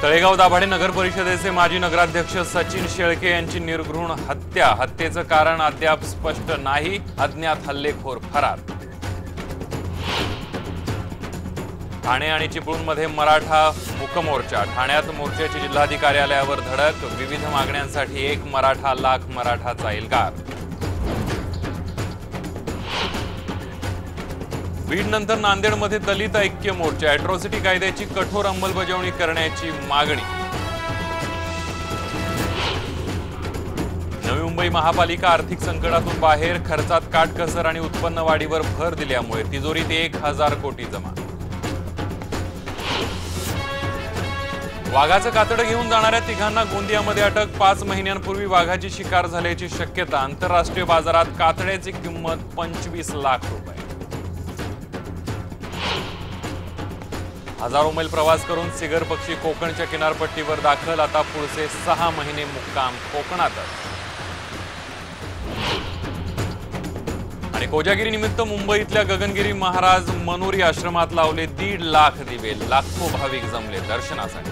तळेगाव दाभाडे नगर परिषदेचे माजी नगराध्यक्ष सचिन शेळके यांची निर्घृण हत्या। हत्येचं कारण अद्याप स्पष्ट नाही। अज्ञात हल्लेखोर फरार। ठाणे आणि चिपळूणमध्ये मराठा मूकमोर्चा। ठाण्यात मोर्चाची जिल्हाधिकारी कार्यालयावर धडक। विविध मागण्यांसाठी एक मराठा लाख मराठाचा एल्गार। बीड नंतर नांदेडमध्ये दलित ऐक्य मोर्चा। अॅट्रॉसिटी कायद्याची कठोर अंमलबजावणी करण्याची मागणी। नवी मुंबई महापालिका आर्थिक संकटातून बाहेर। खर्चात काटकसर आणि उत्पन्न वाढीवर भर दिल्यामुळे तिजोरीत 1000 कोटी जमा। वाघाचं कातडं घेऊन जाणाऱ्या तिघांना गोंदियामध्ये अटक। 5 महिन्यांपूर्वी वाघाची शिकार झाल्याची शक्यता। आंतरराष्ट्रीय बाजारात कातड्याची किंमत 25 लाख रुपये। हजारो मैल प्रवास करून सिगर पक्षी कोकणच्या किनारपट्टीवर दाखल। आता पुढचे 6 महिने मुक्काम कोकणातच। आणि कोजागिरी निमित्त मुंबईतल्या गगनगिरी महाराज मनोरी आश्रमात लावले 1.5 लाख दिवे। लाखो भाविक जमले दर्शनासाठी।